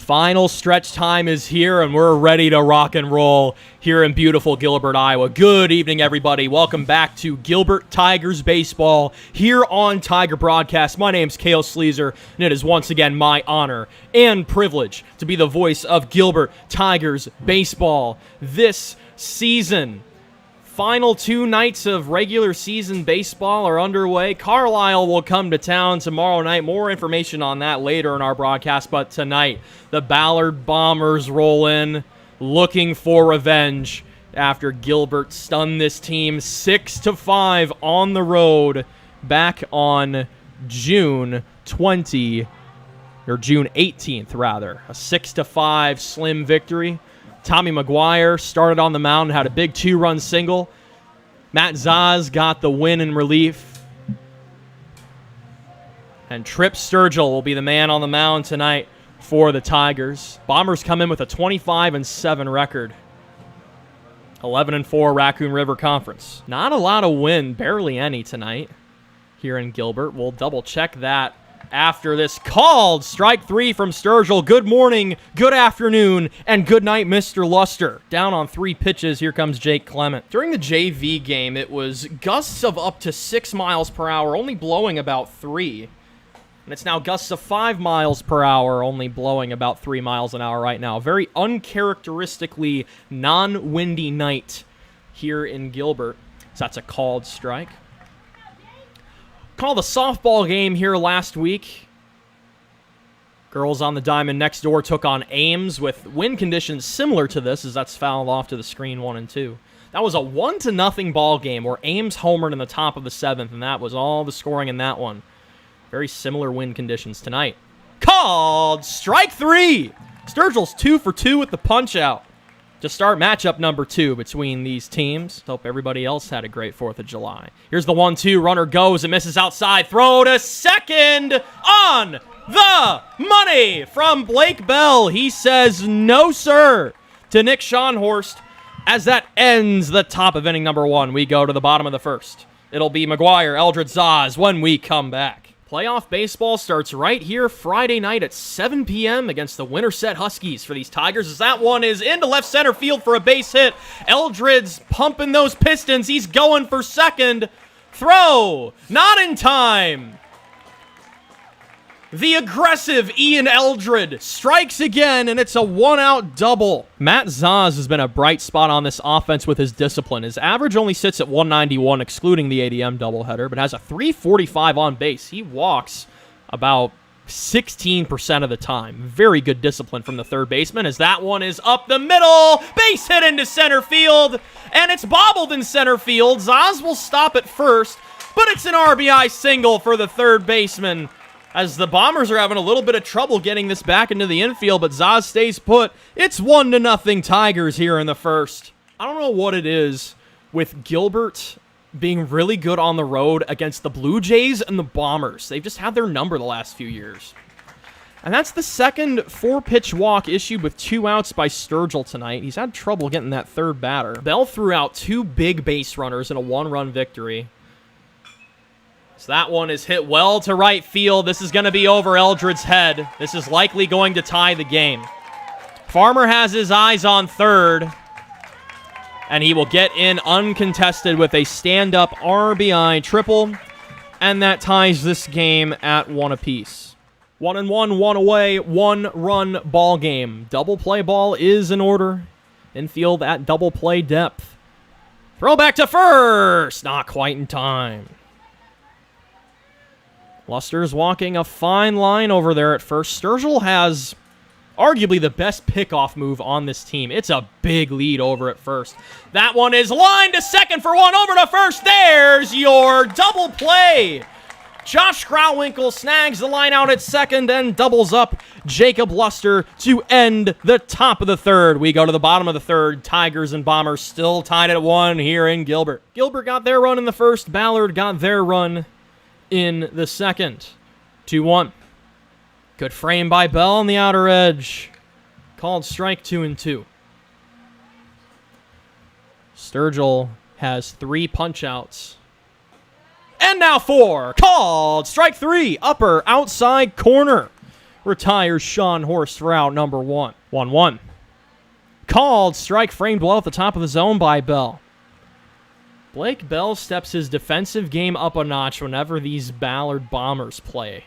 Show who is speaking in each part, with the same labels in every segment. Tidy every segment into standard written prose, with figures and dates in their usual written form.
Speaker 1: Final stretch time is here, and we're ready to rock and roll here in beautiful Gilbert, Iowa. Good evening, everybody. Welcome back to Gilbert Tigers Baseball here on Tiger Broadcast. My name's Kale Sleazer, and it is once again my honor and privilege to be the voice of Gilbert Tigers Baseball this season. Final 2 nights of regular season baseball are underway. Carlisle will come to town tomorrow night. More information on that later in our broadcast. But tonight, the Ballard Bombers roll in looking for revenge after Gilbert stunned this team 6-5 on the road back on June 18th, rather. A 6-5 slim victory. Tommy McGuire started on the mound, had a big 2-run single. Matt Zaz got the win in relief. And Trip Sturgill will be the man on the mound tonight for the Tigers. Bombers come in with a 25-7 record. 11-4 Raccoon River Conference. Not a lot of wind, barely any tonight here in Gilbert. We'll double check that after this. Called strike 3 from Sturgill. Good morning, good afternoon, and good night, Mr. Luster. Down on 3 pitches, here comes Jake Clement. During the JV game, it was gusts of up to 6 miles per hour, only blowing about 3. And it's now gusts of 5 miles per hour, only blowing about 3 miles an hour right now. Very uncharacteristically non-windy night here in Gilbert. So that's a called strike. Called a softball game here last week. Girls on the diamond next door took on Ames with wind conditions similar to this, as that's fouled off to the screen 1-2. That was a 1-0 ball game where Ames homered in the top of the 7th, and that was all the scoring in that one. Very similar wind conditions tonight. Called strike 3. Sturgill's 2 for 2 with the punch out to start matchup number 2 between these teams. Hope everybody else had a great 4th of July. Here's the 1-2. Runner goes and misses outside. Throw to second on the money from Blake Bell. He says no, sir, to Nick Schonhorst as that ends the top of inning number 1. We go to the bottom of the first. It'll be McGuire, Eldred, Zaz when we come back. Playoff baseball starts right here Friday night at 7 p.m. against the Winterset Huskies for these Tigers, as that one is into left center field for a base hit. Eldred's pumping those pistons. He's going for second. Throw. Not in time. The aggressive Ian Eldred strikes again, and it's a 1-out double. Matt Zaz has been a bright spot on this offense with his discipline. His average only sits at 191, excluding the ADM doubleheader, but has a 345 on base. He walks about 16% of the time. Very good discipline from the third baseman, as that one is up the middle. Base hit into center field, and it's bobbled in center field. Zaz will stop at first, but it's an RBI single for the third baseman, as the Bombers are having a little bit of trouble getting this back into the infield, but Zaz stays put. It's 1-0 Tigers here in the first. I don't know what it is with Gilbert being really good on the road against the Blue Jays and the Bombers. They've just had their number the last few years. And that's the second 4-pitch walk issued with 2 outs by Sturgill tonight. He's had trouble getting that third batter. Bell threw out 2 big base runners in a 1-run victory. So that one is hit well to right field. This is going to be over Eldred's head. This is likely going to tie the game. Farmer has his eyes on third, and he will get in uncontested with a stand-up RBI triple, and that ties this game at 1 apiece. 1-1, 1 away, 1-run ball game. Double play ball is in order. Infield at double play depth. Throw back to first. Not quite in time. Luster's walking a fine line over there at first. Sturgill has arguably the best pickoff move on this team. It's a big lead over at first. That one is lined to second for 1, over to first. There's your double play. Josh Grauwinkle snags the line out at second and doubles up Jacob Luster to end the top of the third. We go to the bottom of the third. Tigers and Bombers still tied at 1 here in Gilbert. Gilbert got their run in the first. Ballard got their run in the second. 2-1. Good frame by Bell on the outer edge. Called strike 2-2. Sturgill has 3 punch-outs. And now 4. Called strike 3. Upper outside corner. retires Sean Horst for out number 1. 1-1. Called. Strike framed well at the top of the zone by Bell. Blake Bell steps his defensive game up a notch whenever these Ballard Bombers play.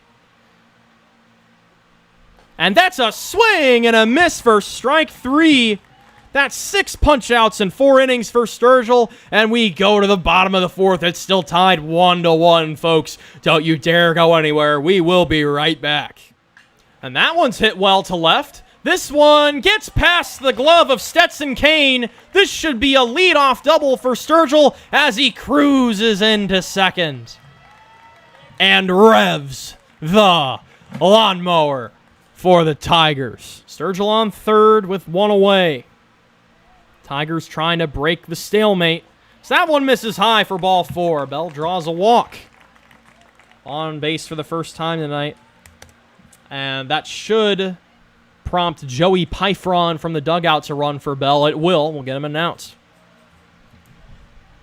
Speaker 1: And that's a swing and a miss for strike 3. That's 6 punch-outs in 4 innings for Sturgill, and we go to the bottom of the 4th. It's still tied 1-1, folks. Don't you dare go anywhere. We will be right back. And that one's hit well to left. This one gets past the glove of Stetson Kane. This should be a leadoff double for Sturgill as he cruises into second. And revs the lawnmower for the Tigers. Sturgill on third with 1 away. Tigers trying to break the stalemate. So that one misses high for ball 4. Bell draws a walk. On base for the first time tonight. And that should prompt Joey Pyfron from the dugout to run for Bell. It will. We'll get him announced.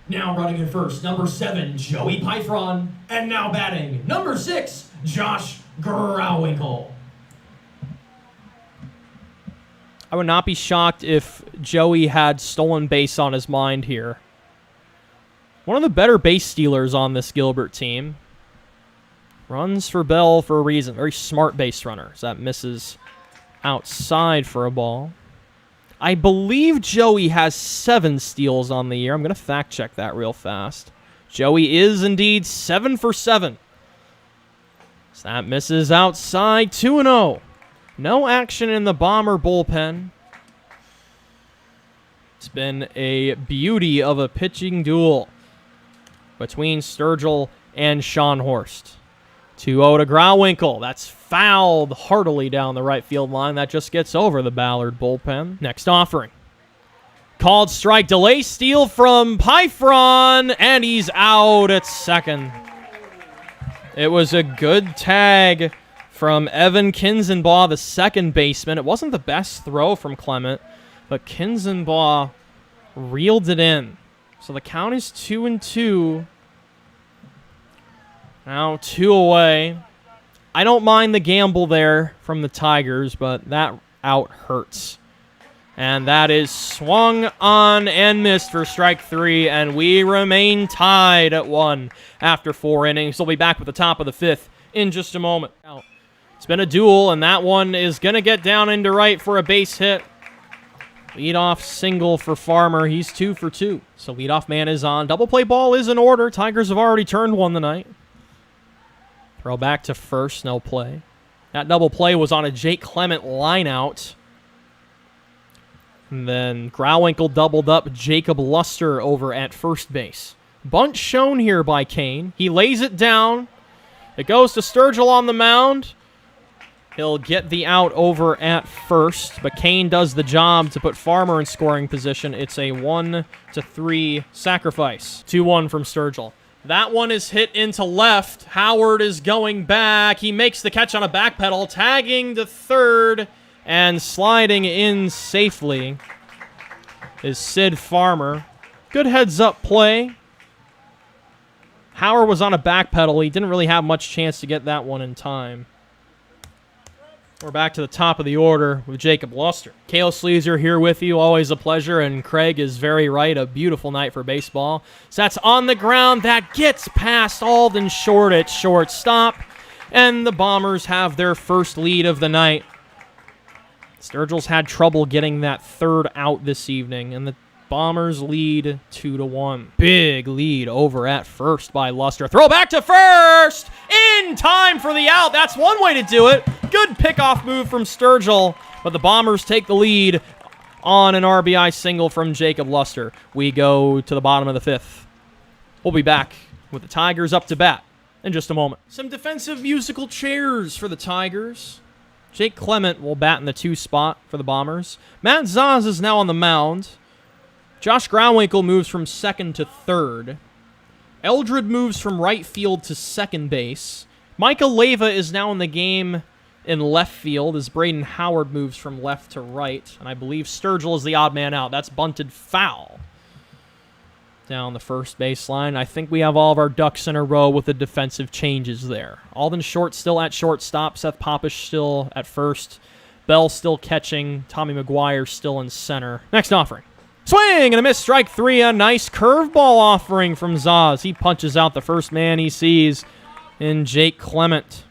Speaker 2: Now running in first, number 7, Joey Pyfron. And now batting, number 6, Josh Grauwinkle.
Speaker 1: I would not be shocked if Joey had stolen base on his mind here. One of the better base stealers on this Gilbert team. Runs for Bell for a reason. Very smart base runner. So that misses outside for a ball. I believe Joey has 7 steals on the year. I'm going to fact check that real fast. Joey is indeed 7 for 7. So that misses outside 2-0. No action in the Bomber bullpen. It's been a beauty of a pitching duel between Sturgill and Sean Horst. 2-0 to Grauwinkle. That's fouled heartily down the right field line. That just gets over the Ballard bullpen. Next offering. Called strike. Delay steal from Pyfron, and he's out at second. It was a good tag from Evan Kinzenbaugh, the second baseman. It wasn't the best throw from Clement, but Kinzenbaugh reeled it in. So the count is 2-2. Now 2 away. I don't mind the gamble there from the Tigers, but that out hurts. And that is swung on and missed for strike 3, and we remain tied at 1 after 4 innings. We'll be back with the top of the 5th in just a moment. It's been a duel, and that one is going to get down into right for a base hit. Leadoff single for Farmer. He's 2 for 2. So leadoff man is on. Double play ball is in order. Tigers have already turned one tonight. Throw back to first, no play. That double play was on a Jake Clement lineout. And then Grauwinkle doubled up Jacob Luster over at first base. Bunt shown here by Kane. He lays it down. It goes to Sturgill on the mound. He'll get the out over at first, but Kane does the job to put Farmer in scoring position. It's a 1-3 sacrifice. 2-1 from Sturgill. That one is hit into left. Howard is going back. He makes the catch on a back pedal, tagging to third, and sliding in safely is Sid Farmer. Good heads-up play. Howard was on a back pedal. He didn't really have much chance to get that one in time. We're back to the top of the order with Jacob Luster. Cale Sleazer here with you. Always a pleasure, and Craig is very right. A beautiful night for baseball. So that's on the ground. That gets past Alden Short at shortstop, and the Bombers have their first lead of the night. Sturgill's had trouble getting that third out this evening, and the Bombers lead 2-1. Big lead over at first by Luster. Throw back to first! In time for the out. That's one way to do it. Good pickoff move from Sturgill, but the Bombers take the lead on an RBI single from Jacob Luster. We go to the bottom of the 5th. We'll be back with the Tigers up to bat in just a moment. Some defensive musical chairs for the Tigers. Jake Clement will bat in the 2 spot for the Bombers. Matt Zaz is now on the mound. Josh Grauwinkle moves from second to third. Eldred moves from right field to second base. Micah Leyva is now in the game in left field as Braden Howard moves from left to right. And I believe Sturgill is the odd man out. That's bunted foul. down the first baseline. I think we have all of our ducks in a row with the defensive changes there. Alden Short still at shortstop. Seth Popish still at first. Bell still catching. Tommy McGuire still in center. Next offering. Swing and a miss, strike 3. A nice curveball offering from Zaz. He punches out the first man he sees in Jake Clement.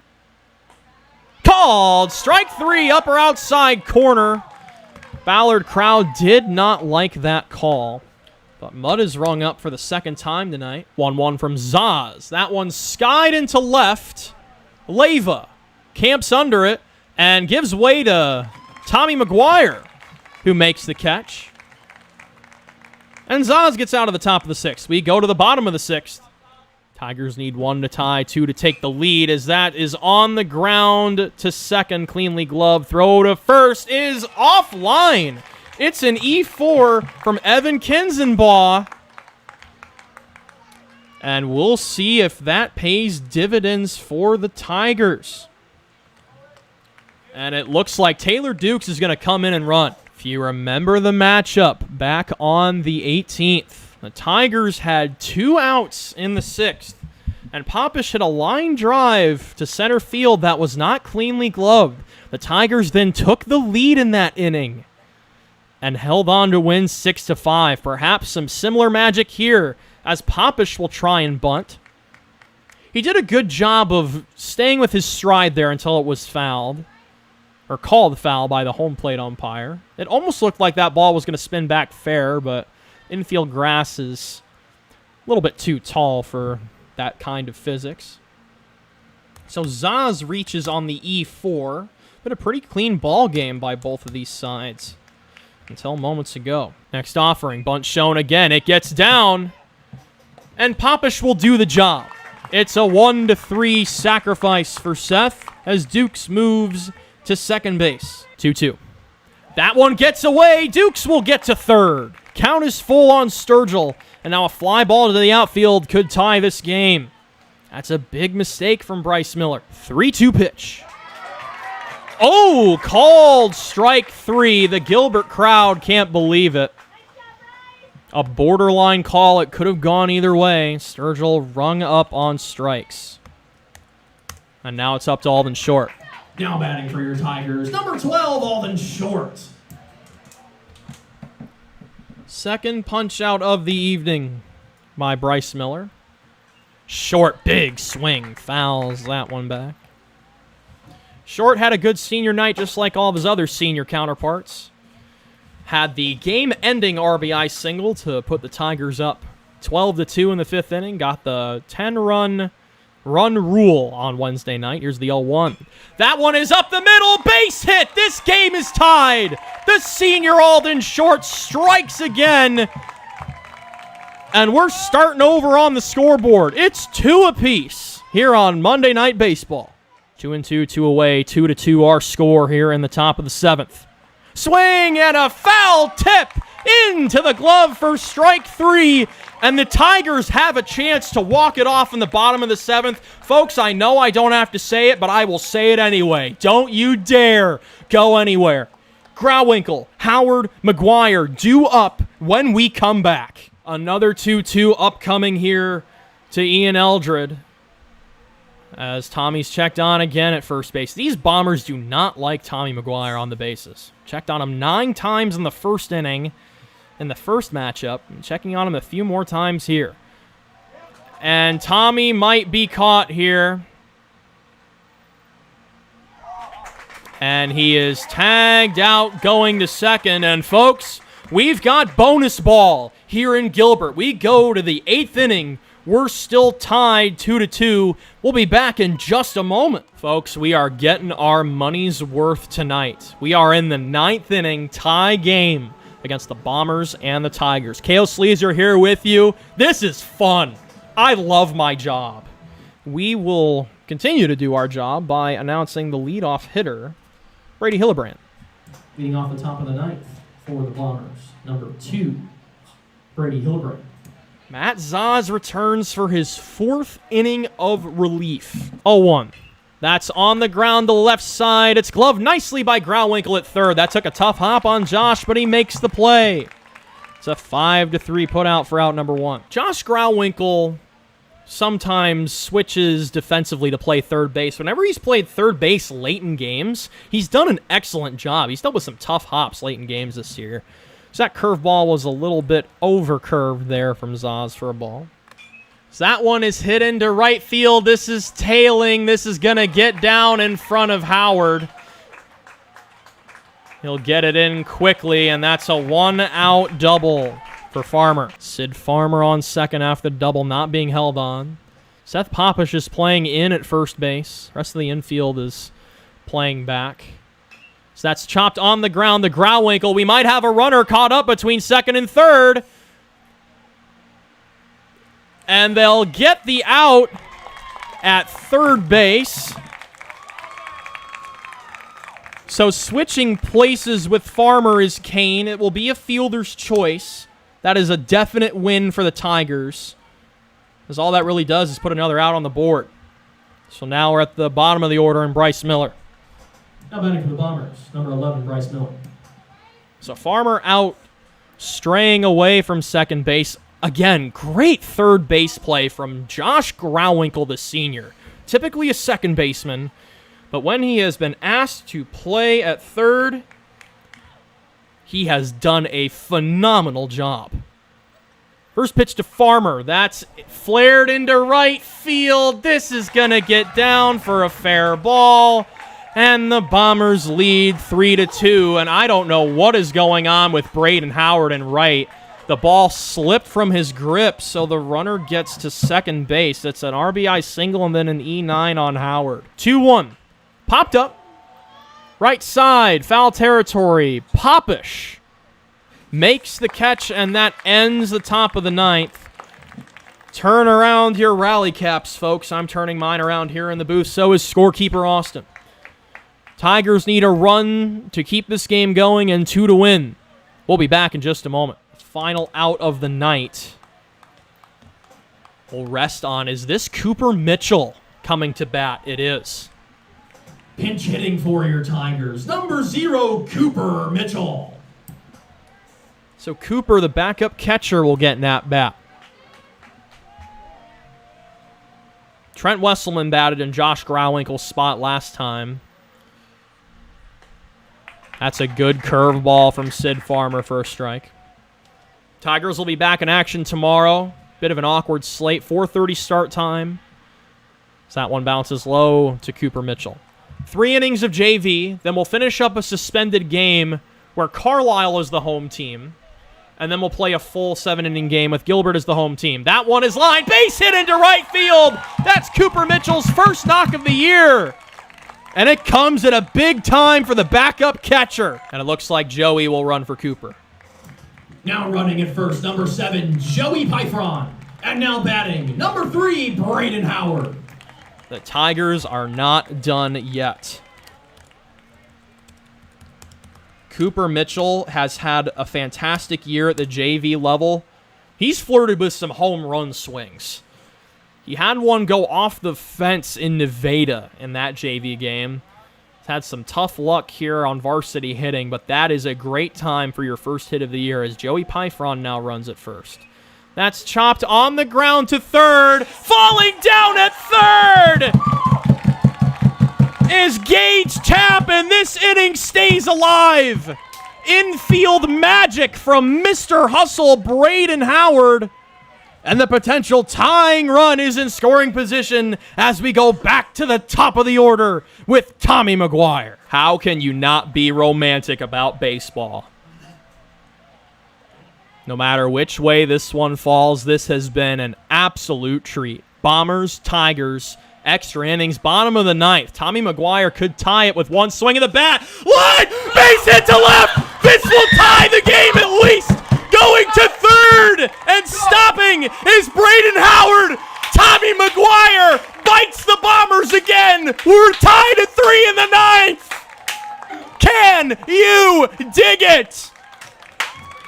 Speaker 1: Called strike 3, upper outside corner. Ballard crowd did not like that call. But mud is rung up for the second time tonight. 1-1 from Zaz. That one skied into left. Leyva camps under it and gives way to Tommy McGuire, who makes the catch. And Zaz gets out of the top of the 6th. We go to the bottom of the 6th. Tigers need 1 to tie, 2 to take the lead, as that is on the ground to second. Cleanly gloved. Throw to first is offline. It's an E4 from Evan Kinzenbaugh. And we'll see if that pays dividends for the Tigers. And it looks like Taylor Dukes is going to come in and run. If you remember the matchup back on the 18th, the Tigers had 2 outs in the 6th. And Popish hit a line drive to center field that was not cleanly gloved. The Tigers then took the lead in that inning and held on to win 6-5. Perhaps some similar magic here as Popish will try and bunt. He did a good job of staying with his stride there until it was fouled, or called foul by the home plate umpire. It almost looked like that ball was going to spin back fair, but infield grass is a little bit too tall for that kind of physics. So Zaz reaches on the E4, but a pretty clean ball game by both of these sides until moments ago. Next offering, bunt shown again. It gets down, and Popish will do the job. It's a 1-3 sacrifice for Seth as Dukes moves to second base. 2-2. That one gets away. Dukes will get to third. Count is full on Sturgill, and now a fly ball to the outfield could tie this game. That's a big mistake from Bryce Miller. 3-2 pitch. Oh, called strike 3. The Gilbert crowd can't believe it. A borderline call. It could have gone either way. Sturgill rung up on strikes. And now it's up to Alden Short.
Speaker 2: Now batting for your Tigers, number 12, Alden Short.
Speaker 1: Second punch out of the evening by Bryce Miller. Short, big swing. Fouls that one back. Short had a good senior night just like all of his other senior counterparts. Had the game-ending RBI single to put the Tigers up 12-2 in the 5th inning. Got the 10-run rule on Wednesday night. Here's the 0-1. That one is up the middle. Base hit. This game is tied. The senior Alden Short strikes again. And we're starting over on the scoreboard. It's 2 apiece here on Monday Night Baseball. 2-2, 2 away, 2-2 our score here in the top of the 7th. Swing and a foul tip into the glove for strike 3. And the Tigers have a chance to walk it off in the bottom of the 7th. Folks, I know I don't have to say it, but I will say it anyway. Don't you dare go anywhere. Grauwinkle, Howard, McGuire due up when we come back. Another 2-2 upcoming here to Ian Eldred as Tommy's checked on again at first base. These Bombers do not like Tommy McGuire on the bases. Checked on him 9 times in the first inning in the first matchup. And checking on him a few more times here. And Tommy might be caught here. And he is tagged out going to second. And folks, we've got bonus ball here in Gilbert. We go to the 8th inning. We're still tied 2-2. We'll be back in just a moment. Folks, we are getting our money's worth tonight. We are in the 9th inning tie game against the Bombers and the Tigers. Kale Sleazer here with you. This is fun. I love my job. We will continue to do our job by announcing the leadoff hitter, Brady Hillebrand.
Speaker 2: Leading off the top of the 9th for the Bombers, number 2, Brady Hillebrand.
Speaker 1: Matt Zaz returns for his 4th inning of relief. 0-1. That's on the ground, the left side. It's gloved nicely by Grauwinkle at third. That took a tough hop on Josh, but he makes the play. It's a 5-3 put out for out number 1. Josh Grauwinkle sometimes switches defensively to play third base. Whenever he's played third base late in games, he's done an excellent job. He's dealt with some tough hops late in games this year. So that curveball was a little bit over-curved there from Zaz for a ball. So that one is hit into right field. This is tailing. This is going to get down in front of Howard. He'll get it in quickly, and that's a 1-out double for Farmer. Sid Farmer on second after the double not being held on. Seth Popish is playing in at first base. The rest of the infield is playing back. So that's chopped on the ground to Grauwinkle. We might have a runner caught up between second and third. And they'll get the out at third base. So switching places with Farmer is Kane. It will be a fielder's choice. That is a definite win for the Tigers, because all that really does is put another out on the board. So now we're at the bottom of the order and Bryce Miller.
Speaker 2: Now batting for the Bombers, number 11, Bryce Miller.
Speaker 1: So Farmer out, straying away from second base. Again, great third base play from Josh Grauwinkle, the senior. Typically a second baseman, but when he has been asked to play at third, he has done a phenomenal job. First pitch to Farmer. That's flared into right field. This is going to get down for a fair ball. And the Bombers lead 3-2. And I don't know what is going on with Braden Howard in right. The ball slipped from his grip, so the runner gets to second base. It's an RBI single and then an E9 on Howard. 2-1. Popped up. Right side, foul territory. Popish makes the catch, and that ends the top of the ninth. Turn around your rally caps, folks. I'm turning mine around here in the booth. So is scorekeeper Austin. Tigers need a run to keep this game going and 2 to win. We'll be back in just a moment. Final out of the night. We'll rest on, is this Cooper Mitchell coming to bat? It is.
Speaker 2: Pinch hitting for your Tigers, number 0, Cooper Mitchell.
Speaker 1: So Cooper, the backup catcher, will get an at-bat. Trent Wesselman batted in Josh Grauwinkle's spot last time. That's a good curveball from Sid Farmer for a strike. Tigers will be back in action tomorrow. Bit of an awkward slate. 4:30 start time. So that one bounces low to Cooper Mitchell. 3 innings of JV. Then we'll finish up a suspended game where Carlisle is the home team. And then we'll play a full 7-inning game with Gilbert as the home team. That one is lined. Base hit into right field. That's Cooper Mitchell's first knock of the year. And it comes at a big time for the backup catcher. And it looks like Joey will run for Cooper.
Speaker 2: Now running at first, number 7, Joey Pythron. And now batting, number 3, Braden Howard.
Speaker 1: The Tigers are not done yet. Cooper Mitchell has had a fantastic year at the JV level. He's flirted with some home run swings. He had one go off the fence in Nevada in that JV game. He's had some tough luck here on varsity hitting, but that is a great time for your first hit of the year as Joey Pythron now runs at first. That's chopped on the ground to third. Falling down at third is Gage Tapp, and this inning stays alive. Infield magic from Mr. Hustle, Braden Howard. And the potential tying run is in scoring position as we go back to the top of the order with Tommy McGuire. How can you not be romantic about baseball? No matter which way this one falls, this has been an absolute treat. Bombers, Tigers, extra innings, bottom of the ninth. Tommy McGuire could tie it with one swing of the bat. Line, base hit to left. This will tie the game at least. Going to third and stopping is Braden Howard. Tommy McGuire bites the Bombers again. We're tied at 3 in the ninth. Can you dig it?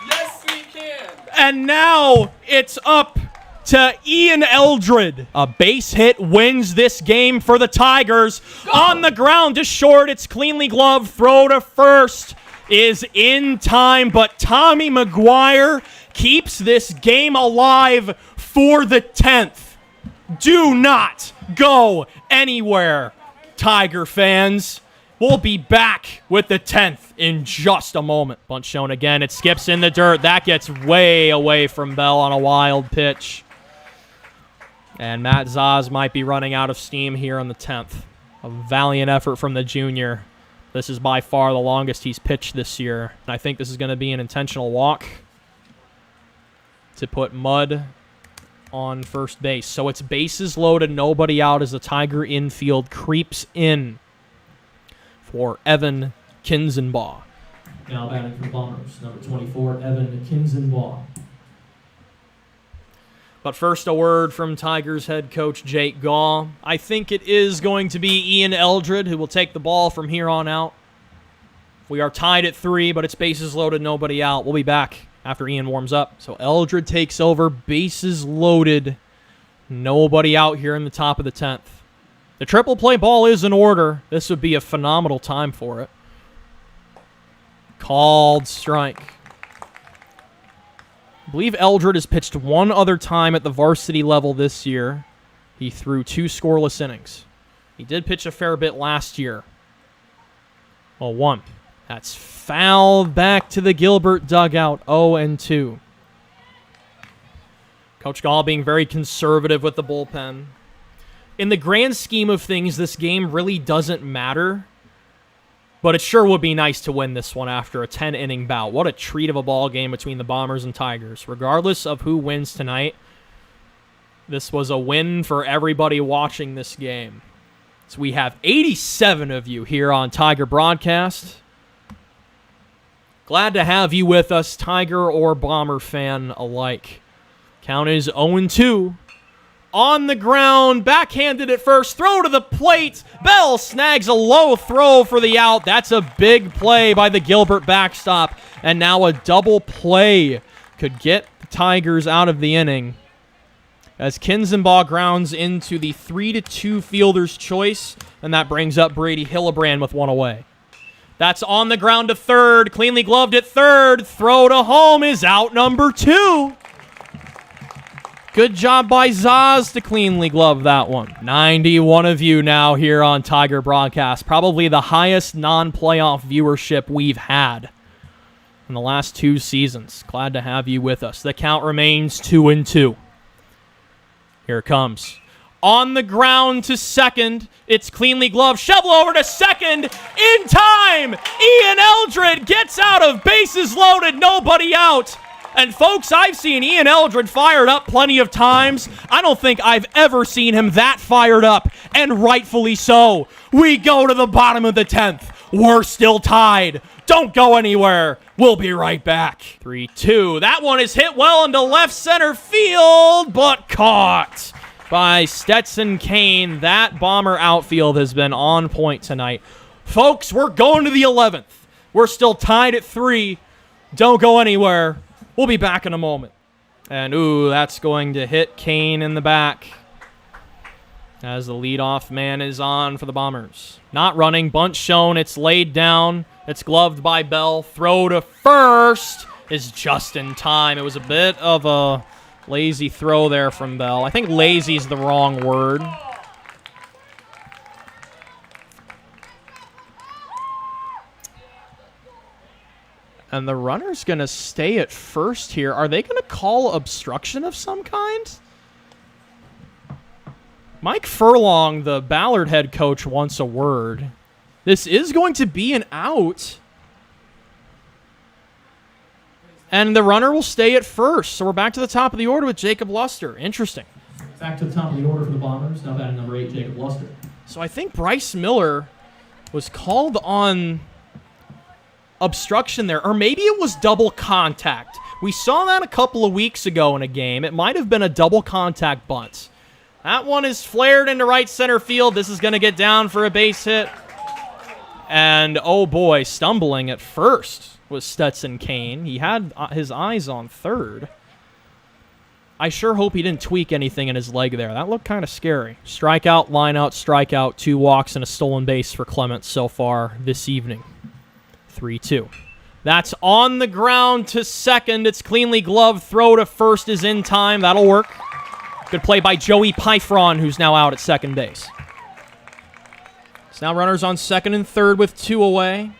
Speaker 3: Yes, we can.
Speaker 1: And now it's up to Ian Eldred. A base hit wins this game for the Tigers. Go. On the ground to short. It's cleanly gloved. Throw to first is in time, but Tommy McGuire keeps this game alive for the 10th. Do not go anywhere, Tiger fans. We'll be back with the 10th in just a moment. Bunt shown again. It skips in the dirt. That gets way away from Bell on a wild pitch. And Matt Zaz might be running out of steam here on the 10th. A valiant effort from the junior. This is by far the longest he's pitched this year. And I think this is going to be an intentional walk to put Mudd on first base. So it's bases loaded, nobody out as the Tiger infield creeps in for Evan Kinzenbaugh.
Speaker 2: Now batting for the Bombers, number 24, Evan Kinzenbaugh.
Speaker 1: But first, a word from Tigers head coach Jake Gaw. I think it is going to be Ian Eldred who will take the ball from here on out. We are tied at 3, but it's bases loaded, nobody out. We'll be back after Ian warms up. So Eldred takes over, bases loaded, nobody out here in the top of the 10th. The triple play ball is in order. This would be a phenomenal time for it. Called strike. I believe Eldred has pitched one other time at the varsity level this year. He threw 2 scoreless innings. He did pitch a fair bit last year. Well, 1. That's fouled back to the Gilbert dugout, 0-2. Coach Gall being very conservative with the bullpen. In the grand scheme of things, this game really doesn't matter, but it sure would be nice to win this one after a 10-inning bout. What a treat of a ball game between the Bombers and Tigers. Regardless of who wins tonight, this was a win for everybody watching this game. So we have 87 of you here on Tiger Broadcast. Glad to have you with us, Tiger or Bomber fan alike. Count is 0-2. On the ground, backhanded at first, throw to the plate. Bell snags a low throw for the out. That's a big play by the Gilbert backstop. And now a double play could get the Tigers out of the inning. As Kinzenbaugh grounds into the 3-2 fielder's choice, and that brings up Brady Hillebrand with one away. That's on the ground to third, cleanly gloved at third. Throw to home is out number 2. Good job by Zaz to cleanly glove that one. 91 of you now here on Tiger Broadcast. Probably the highest non-playoff viewership we've had in the last 2 seasons. Glad to have you with us. The count remains 2-2. Here it comes. On the ground to second. It's cleanly gloved. Shovel over to second. In time. Ian Eldred gets out of bases loaded. Nobody out. And folks, I've seen Ian Eldred fired up plenty of times. I don't think I've ever seen him that fired up, and rightfully so. We go to the bottom of the 10th. We're still tied. Don't go anywhere. We'll be right back. 3-2. That one is hit well into left center field, but caught by Stetson Kane. That Bomber outfield has been on point tonight. Folks, we're going to the 11th. We're still tied at 3. Don't go anywhere. We'll be back in a moment. And, ooh, that's going to hit Kane in the back as the leadoff man is on for the Bombers. Not running. Bunt shown. It's laid down. It's gloved by Bell. Throw to first is just in time. It was a bit of a lazy throw there from Bell. I think lazy is the wrong word. And the runner's going to stay at first here. Are they going to call obstruction of some kind? Mike Furlong, the Ballard head coach, wants a word. This is going to be an out. And the runner will stay at first. So we're back to the top of the order with Jacob Luster. Interesting.
Speaker 2: Back to the top of the order for the Bombers. Now batting number 8, Jacob Luster.
Speaker 1: So I think Bryce Miller was called on obstruction there, or maybe it was double contact. We saw that a couple of weeks ago in a game. It might have been a double contact bunt. That one is flared into right center field. This is going to get down for a base hit. And, oh boy, stumbling at first was Stetson Kane. He had his eyes on third. I sure hope he didn't tweak anything in his leg there. That looked kind of scary. Strikeout, lineout, strikeout, 2 walks, and a stolen base for Clements so far this evening. 3-2. That's on the ground to second. It's cleanly gloved. Throw to first is in time. That'll work. Good play by Joey Pyfron, who's now out at second base. It's now runners on second and third with 2 away.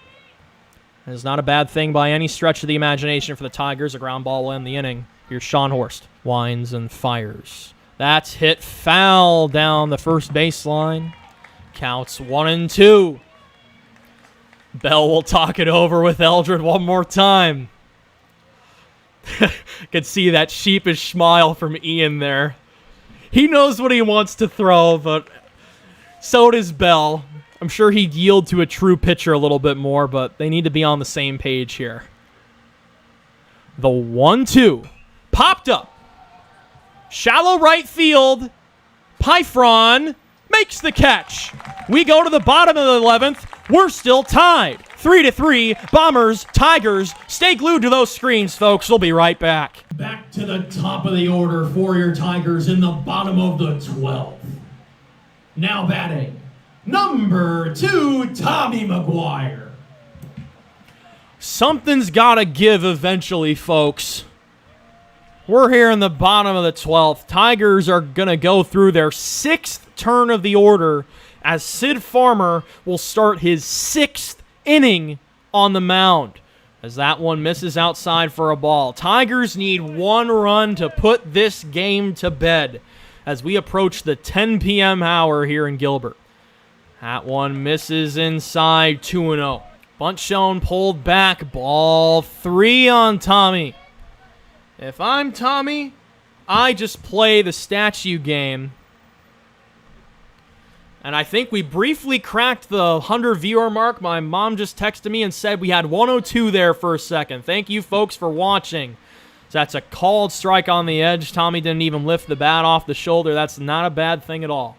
Speaker 1: It's not a bad thing by any stretch of the imagination for the Tigers. A ground ball will end the inning. Here's Sean Horst. Winds and fires. That's hit foul down the first baseline. Counts 1-2. Bell will talk it over with Eldred one more time. Could see that sheepish smile from Ian there. He knows what he wants to throw, but so does Bell. I'm sure he'd yield to a true pitcher a little bit more, but they need to be on the same page here. The 1-2. Popped up. Shallow right field. Pyfron makes the catch. We go to the bottom of the 11th. We're still tied. 3-3. Bombers, Tigers. Stay glued to those screens, folks. We'll be right back.
Speaker 2: Back to the top of the order for your Tigers in the bottom of the 12th. Now batting, number 2, Tommy McGuire.
Speaker 1: Something's got to give eventually, folks. We're here in the bottom of the 12th. Tigers are going to go through their 6th turn of the order as Sid Farmer will start his 6th inning on the mound. As that one misses outside for a ball. Tigers need 1 run to put this game to bed as we approach the 10 p.m. hour here in Gilbert. That one misses inside, 2-0. Bunt shown, pulled back, ball 3 on Tommy. If I'm Tommy, I just play the statue game. And I think we briefly cracked the 100 viewer mark. My mom just texted me and said we had 102 there for a second. Thank you, folks, for watching. So that's a called strike on the edge. Tommy didn't even lift the bat off the shoulder. That's not a bad thing at all.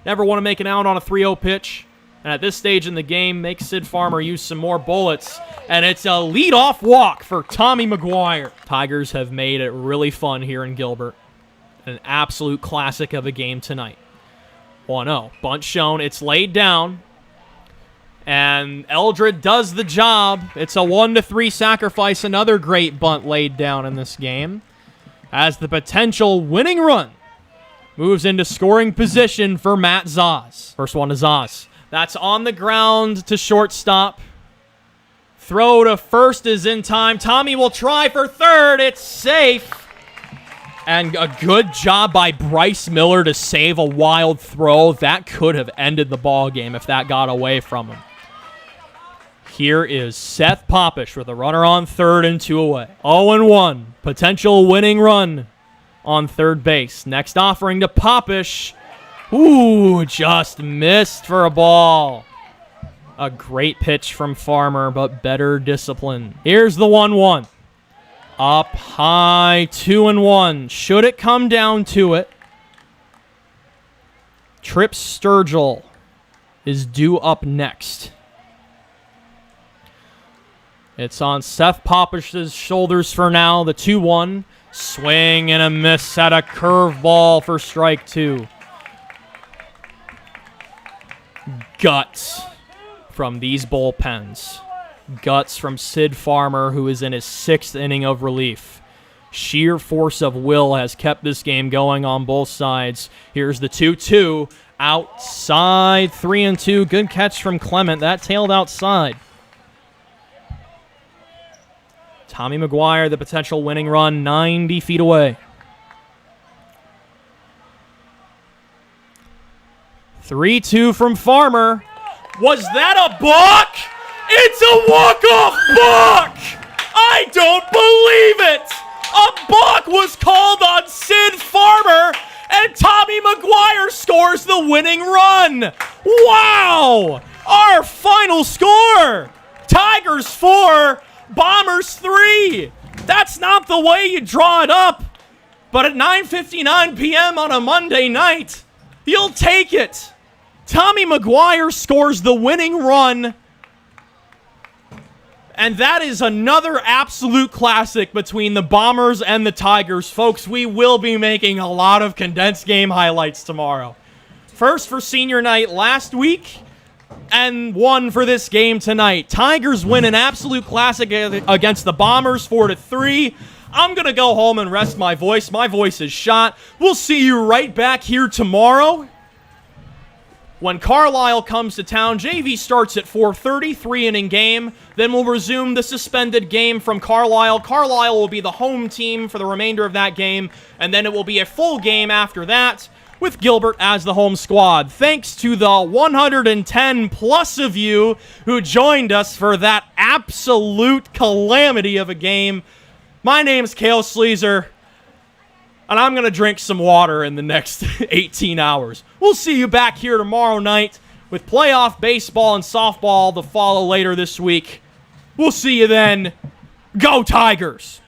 Speaker 1: Never want to make an out on a 3-0 pitch. And at this stage in the game, make Sid Farmer use some more bullets. And it's a leadoff walk for Tommy McGuire. Tigers have made it really fun here in Gilbert. An absolute classic of a game tonight. 1-0. Bunt shown. It's laid down. And Eldred does the job. It's a 1-3 sacrifice. Another great bunt laid down in this game. As the potential winning run moves into scoring position for Matt Zaz. First one to Zaz. That's on the ground to shortstop. Throw to first is in time. Tommy will try for third. It's safe. And a good job by Bryce Miller to save a wild throw. That could have ended the ball game if that got away from him. Here is Seth Popish with a runner on third and 2 away. 0-1. Potential winning run on third base. Next offering to Popish. Ooh, just missed for a ball. A great pitch from Farmer, but better discipline. Here's the 1-1. Up high, 2-1. Should it come down to it, Trip Sturgill is due up next. It's on Seth Popish's shoulders for now. The 2-1. Swing and a miss at a curveball for strike 2. Guts from these bullpens. Guts from Sid Farmer, who is in his 6th inning of relief. Sheer force of will has kept this game going on both sides. Here's the 2-2. Outside, 3-2. Good catch from Clement. That tailed outside. Tommy McGuire, the potential winning run, 90 feet away. 3-2 from Farmer. Was that a balk? It's a walk-off balk! I don't believe it! A balk was called on Sid Farmer, and Tommy McGuire scores the winning run! Wow! Our final score! Tigers 4, Bombers 3. That's not the way you draw it up. But at 9:59 p.m. on a Monday night, you'll take it. Tommy McGuire scores the winning run. And that is another absolute classic between the Bombers and the Tigers. Folks, we will be making a lot of condensed game highlights tomorrow. First for senior night last week, and 1 for this game tonight. Tigers win an absolute classic against the Bombers 4-3. I'm going to go home and rest my voice. My voice is shot. We'll see you right back here tomorrow when Carlisle comes to town. JV starts at 4:30, 3-inning game. Then we'll resume the suspended game from Carlisle. Carlisle will be the home team for the remainder of that game, and then it will be a full game after that with Gilbert as the home squad. Thanks to the 110 plus of you who joined us for that absolute calamity of a game. My name's Cale Sleazer, and I'm going to drink some water in the next 18 hours. We'll see you back here tomorrow night with playoff baseball and softball to follow later this week. We'll see you then. Go Tigers!